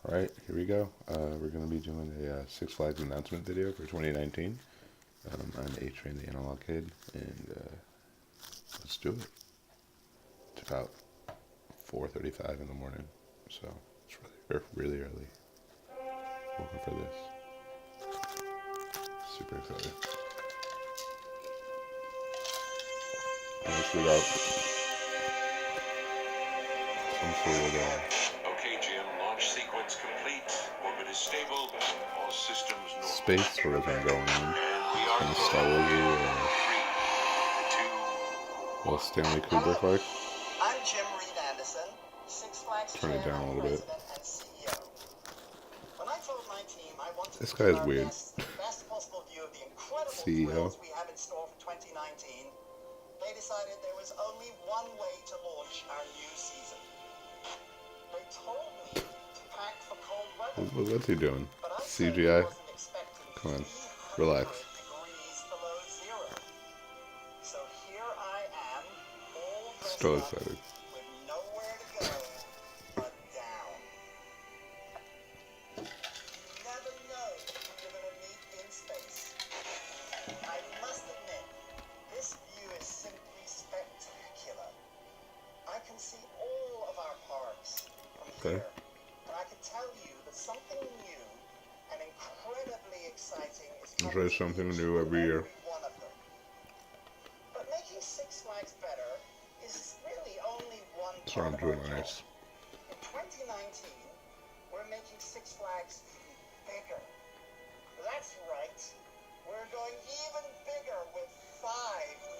Alright, here we go. We're going to be doing a Six Flags announcement video for 2019. I'm A-Train the Analog Kid, and let's do it. It's about 4:35 in the morning, so it's really early. Looking for this. Super excited. Let's do about some sort of Okay, Jim, launch sequence complete. Orbit is stable. All systems normal. space tourism going on. And we are Kind of Star Wars-y, 3, 2, well, Stanley Kubrick like. I'm Jim Reed Anderson, Six Flags Turn it down a little bit. President and CEO. When I told my team I wanted This to guy give is our weird. guests the best possible view of the incredible CEO. thrills we have in store for 2019, they decided there was only one way to launch our new season. They told me to pack for cold weather, What's he doing? but I CGI? wasn't expecting Come on, 300 relax. degrees below zero. So here I am, all dressed Still up, excited. with nowhere to go but down. You never know who you're going to meet in space. I must admit, this view is simply spectacular. I can see all of our parks from Okay. here, and I can tell you that something new and incredibly exciting is coming There's to something each new every year. one of them. But making Six Flags better is really only one part Sounds of our really job. nice. In 2019, we're making Six Flags bigger. That's right. We're going even bigger with 5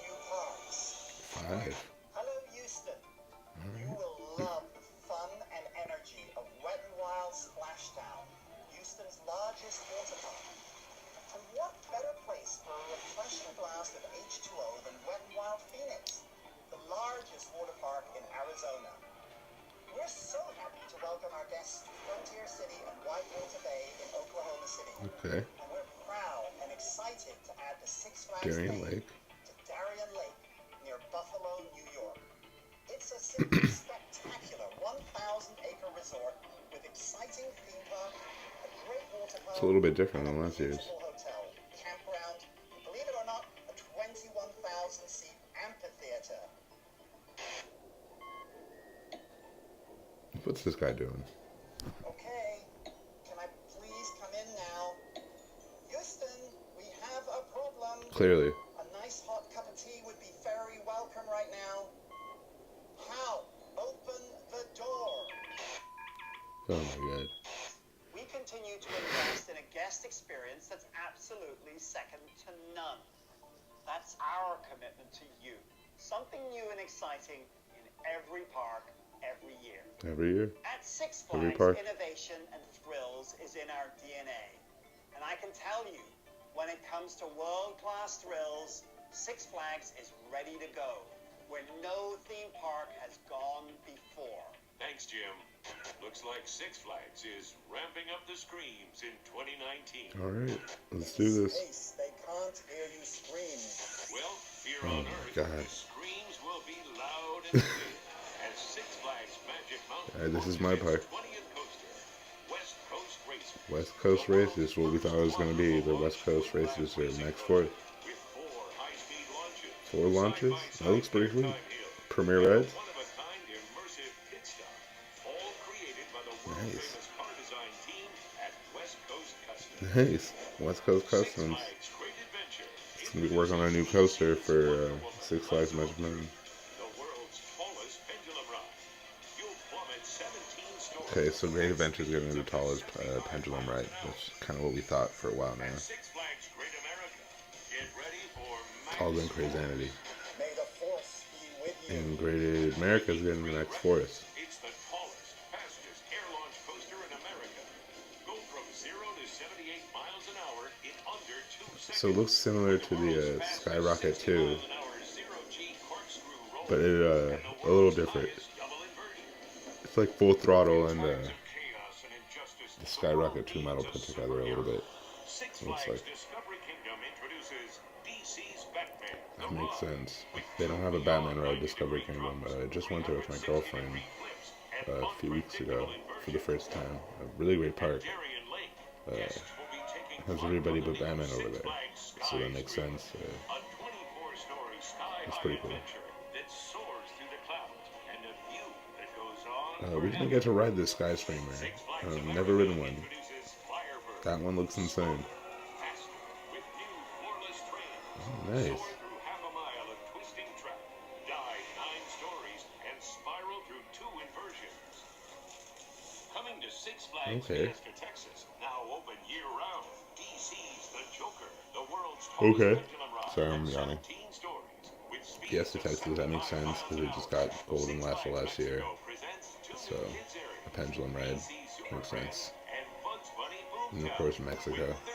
new parks. 5. Hello, Houston. You will love the fun and energy of Wet n Wild Splashdown, Houston's largest water park. And what better place for a refreshing blast of H2O than Wet n Wild Phoenix, the largest water park in Arizona. We're so happy to welcome our guests to Frontier City and Whitewater Bay in Oklahoma City. Okay. And we're proud and excited to add the Six Flags Darien Lake Lake. to Darien Lake near Buffalo, New York. It's a simply spectacular 1,000-acre resort with exciting theme park, a great water park, It's a little bit different and than a last year's. beautiful hotel, campground, and believe it or not, a 21,000-seat amphitheater. What's this guy doing? Okay, can I please come in now? Houston, we have a problem. Clearly. A nice hot cup of tea would be very welcome right now. How? Open the door. Oh my god. We continue to invest in a guest experience that's absolutely second to none. That's our commitment to you. Something new and exciting in every park, every year. Every year? At Six Every Flags, park? innovation and thrills is in our DNA. And I can tell you, when it comes to world-class thrills, Six Flags is ready to go, where no theme park has gone before. Thanks, Jim. Looks like Six Flags is ramping up the screams in 2019. Alright, let's do this. Space, they can't hear you scream. Well, here Oh on my Earth, God. the screams will be loud and clear as Six Flags Magic Mountain Alright, this is my launches its part. 20th coaster, West Coast Races. West Coast Races, what we thought it was going to be. The West Coast Races are next 4th. With 4 high-speed launches, 4 launches? side-by-side That looks pretty airtime sweet. hill, Premier and a Reds? one-of-a-kind immersive pit stop, all created by the world-famous car design team at West Coast Customs. Nice. West Coast Six Customs. Flags Great Adventure It's going to be working on a new coaster for Six Flags Magic Mountain. the world's tallest pendulum ride. You'll plummet 17 stories. Okay, so Great Adventure is going to be the tallest pendulum ride. That's kind of what we thought for a while now. At Six Flags Great America, get ready for All been crazy. May the force be with you. And Great America is getting the next 4th. It's the tallest, fastest air launch coaster in America. Go from 0 to 78 miles an hour in under 2 seconds. So it looks similar to the Skyrocket 2, but it a little different. It's like full throttle and the Skyrocket 2 model put together a little bit. Looks like. That makes sense. They don't have a Batman ride, Discovery Kingdom. I just went there with my girlfriend a few weeks ago for the first time. A really great park. Darien Lake, guests will be taking Has flight everybody on the but Batman new over Six there, Flags so that Sky makes Screamer, sense. a 24-story That's sky-high pretty cool. adventure that soars through the clouds and a view that goes on We're gonna forever. get to ride this Skyscreamer. Six Flags Never America ridden one. introduces Firebird. That one looks insane. Faster, with new floorless trains. Oh, nice. Soar through half a mile of twisting track. Dive 9 stories and spiral through 2 inversions. Coming to Six Flags Okay. Fiesta, Texas, now open year-round. DC's The Joker, the world's Okay. tallest pendulum ride. Sorry, I'm at yawning. 17 stories, with speeds Fiesta, of Texas, that makes 75 sense because we miles just an got hour. Golden Six last Flags year. Mexico presents 2 So, new kids areas. a pendulum ride DC Super makes Friends sense. and Bugs Bunny And of Boomtown course, Mexico. with 13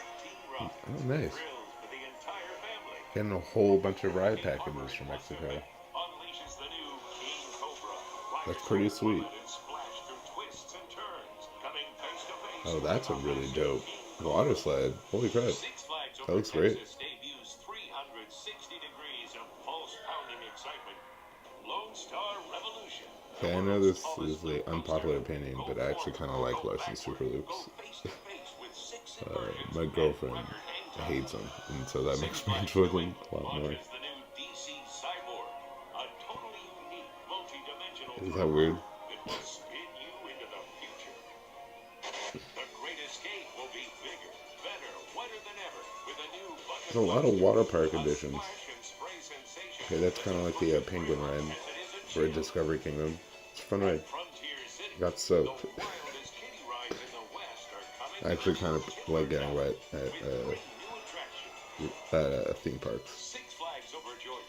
rides. Oh, nice. Thrills for the entire family. Getting a whole bunch of ride packages from Mexico. Unleashes the new King Cobra. That's pretty sweet. And splash through twists and turns. Coming face to face Oh, with that's a the really Master dope King water sled. Holy crap. Six Flags That over looks great. Texas debuts 360 degrees of pulse-pounding excitement. Lone Star Revolution. Okay, I know this is the unpopular opinion, but I actually kind of like Larson Super Loops. My girlfriend hates them, and so that makes me enjoy them a lot more. Is that weird? There's a lot of water park additions. Okay, that's kind of like the Penguin ride for Discovery Kingdom. It's a fun ride. Got soaked. I actually kind of like getting wet at theme parks.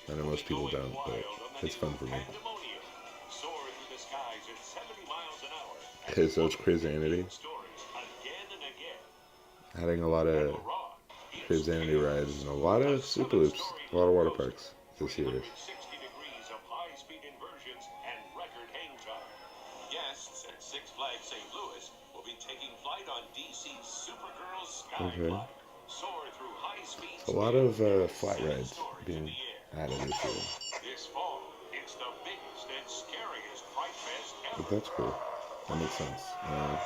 I know most people don't, but it's fun for me. Okay, so it's Crazy adding a lot of Crazy rides and a lot of Super Loops, a lot of water parks this year. 60 degrees of high-speed inversions and record hang time. Guests at Six Flags St. Louis will be taking flight on DC's Supergirl Skyline. Soar through high speeds. A lot of flat rides being added this year. This fall, it's the biggest and scariest Fright Fest ever. But that's cool. That makes sense. And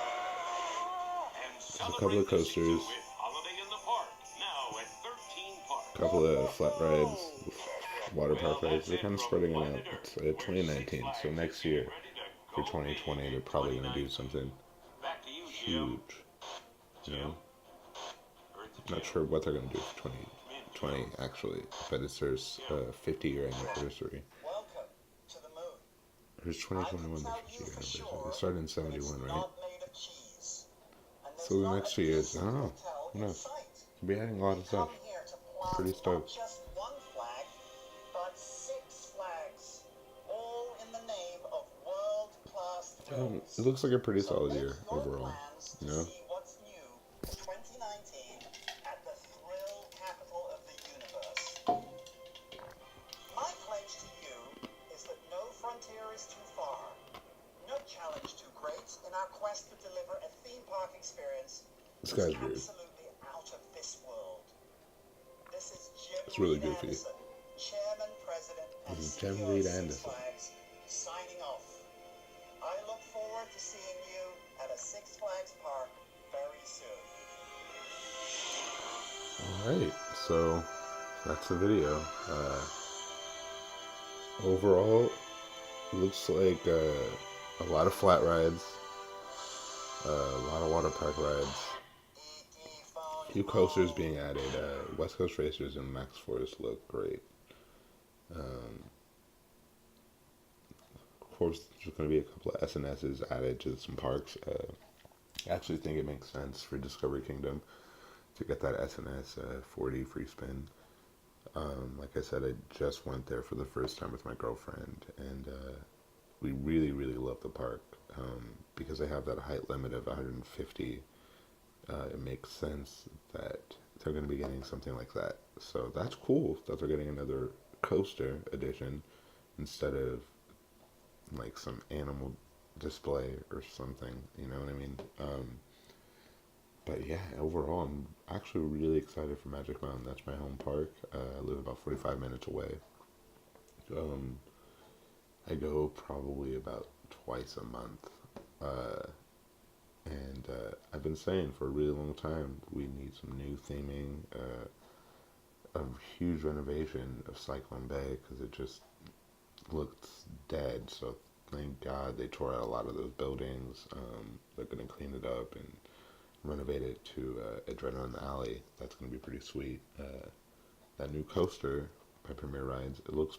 There's a couple of coasters, with Holiday in the Park, now at 13 parks. a couple of flat rides, water park rides. They're kind of spreading it out. It's 2019, so next year, for 2020, they're probably going to do something Back to you, huge. You know? Not sure what they're going to do for 2020, actually, but it's their 50-year anniversary. Welcome to the moon. Or is 2021 their 50-year anniversary? They started in 71, right? Not made of cheese. And there's So the not next a 2 years, decent I don't know. hotel Who in knows? sight. They'll be adding a lot of stuff. Come here to plant Pretty not stoked. just one flag, but 6 flags, all in the name of world-class thrills. It looks like a pretty So solid make year your overall. plans to You know? see what's new in 2019 at the thrill capital of the universe. My pledge to you is that no frontier is too far, no challenge too great in our quest to deliver a theme park experience This guy's that's weird. absolutely out of this world. This is Jim It's really Reed goofy. Anderson, Chairman, President, and This is CEO Jim of Reed Six Anderson. Flags, signing off. I look forward to seeing you at a Six Flags park very soon. Alright, so that's the video. Overall, it looks like a lot of flat rides, a lot of water park rides, a few coasters being added. West Coast Racers and Max Force look great. Of course, there's going to be a couple of SNSs added to some parks. I actually think it makes sense for Discovery Kingdom to get that SNS 40 free spin. Like I said, I just went there for the first time with my girlfriend, and we really, really love the park. Because they have that height limit of 150, it makes sense that they're going to be getting something like that. So that's cool that they're getting another coaster edition instead of like some animal display or something, you know what I mean? But yeah, overall, I'm actually really excited for Magic Mountain. That's my home park. I live about 45 minutes away. I go probably about twice a month. And I've been saying for a really long time we need some new theming, a huge renovation of Cyclone Bay because it just looked dead. So thank God they tore out a lot of those buildings. They're going to clean it up and renovate it to Adrenaline Alley. That's going to be pretty sweet. That new coaster by Premier Rides, it looks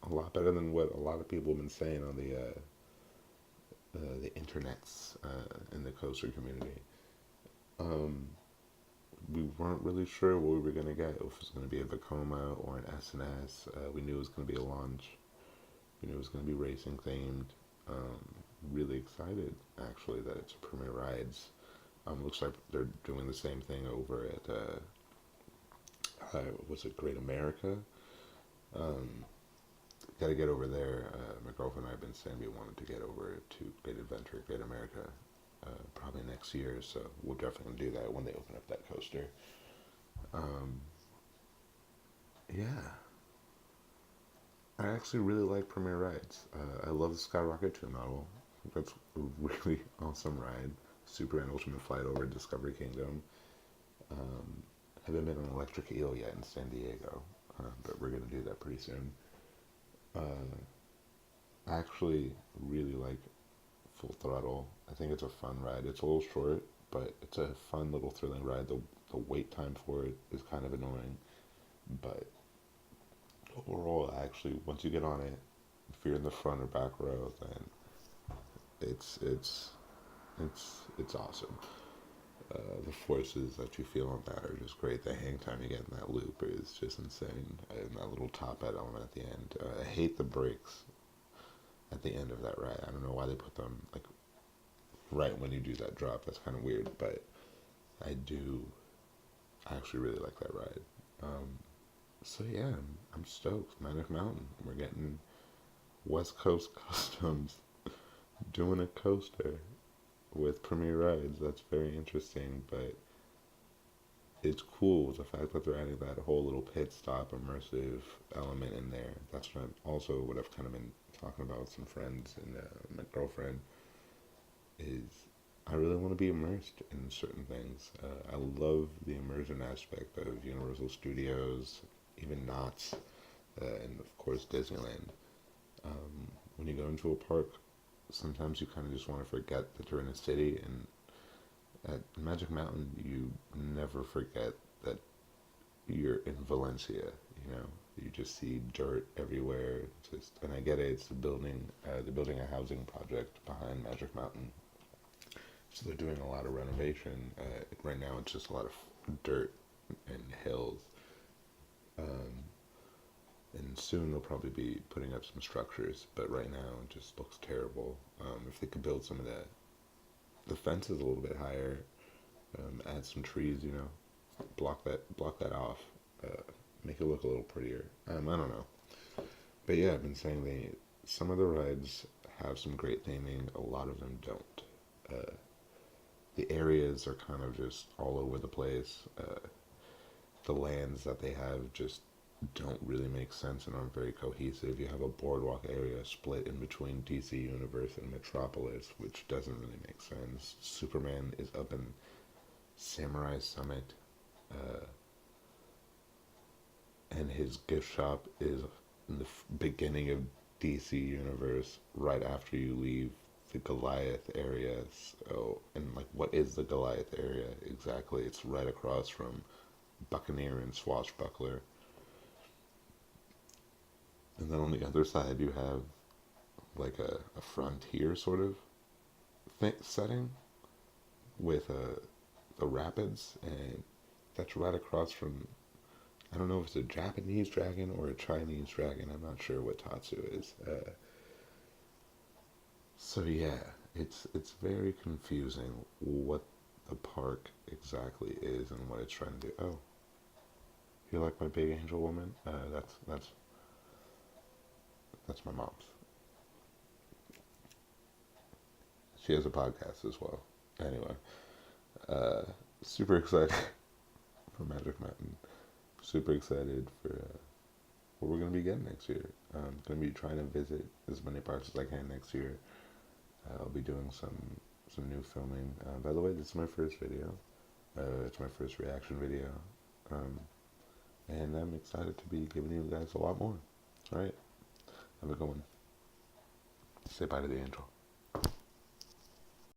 a lot better than what a lot of people have been saying on the internets in the coaster community. Um, we weren't really sure what we were going to get, if it was going to be a Vekoma or an SNS. We knew it was going to be a launch. We knew it was going to be racing themed. Really excited, actually, that it's Premier Rides. Looks like they're doing the same thing over at, was it Great America? Um, Got to get over there. My girlfriend and I have been saying we wanted to get over to Great Adventure, Great America, probably next year. So we'll definitely do that when they open up that coaster. Um, yeah, I actually really like Premier Rides. I love the Skyrocket 2 model. That's a really awesome ride. Superman Ultimate Flight over Discovery Kingdom. Um, haven't been on Electric Eel yet in San Diego, but we're gonna do that pretty soon. Uh, I actually really like Full Throttle. I think it's a fun ride. It's a little short, but it's a fun little thrilling ride. The wait time for it is kind of annoying, but overall, actually, once you get on it, if you're in the front or back row, then it's it's it's awesome. The forces that you feel on that are just great. The hang time you get in that loop is just insane. And that little top hat element at the end. I hate the brakes at the end of that ride. I don't know why they put them like right when you do that drop. That's kind of weird, but I do actually really like that ride. Um, so yeah, I'm stoked. Magic Mountain. We're getting West Coast Customs doing a coaster with Premier Rides. That's very interesting, but it's cool the fact that they're adding that whole little pit stop immersive element in there. That's what I've kind of been talking about with some friends and my girlfriend is I really want to be immersed in certain things. I love the immersion aspect of Universal Studios, even Knott's, and of course Disneyland. When you go into a park, sometimes you kind of just want to forget that you're in a city, and at Magic Mountain, you never forget that you're in Valencia. You know, you just see dirt everywhere. And I get it. It's they're building a housing project behind Magic Mountain, so they're doing a lot of renovation. Right now, it's just a lot of dirt and hills. Um, and soon they'll probably be putting up some structures. But right now, it just looks terrible. If they could build some of the fences a little bit higher, add some trees, block that off, make it look a little prettier. I don't know, but yeah, I've been saying some of the rides have some great theming, a lot of them don't. The areas are kind of just all over the place. The lands that they have just don't really make sense and aren't very cohesive. You have a boardwalk area split in between DC Universe and Metropolis, which doesn't really make sense. Superman is up in Samurai Summit, and his gift shop is in the beginning of DC Universe, right after you leave the Goliath area. So, and like, what is the Goliath area exactly? It's right across from Buccaneer and Swashbuckler. And then on the other side, you have like a frontier sort of setting with the rapids, and that's right across from. I don't know if it's a Japanese dragon or a Chinese dragon. I'm not sure what Tatsu is. So yeah, it's very confusing what the park exactly is and what it's trying to do. Oh, you like my big angel woman? That's my mom's. She has a podcast as well. Anyway, uh, super excited for Magic Mountain. Super excited for what we're gonna be getting next year. I'm gonna be trying to visit as many parks as I can next year. I'll be doing some some new filming. By the way, this is my first video. It's my first reaction video. And I'm excited to be giving you guys a lot more. Alright, have a good one. Say bye to the intro.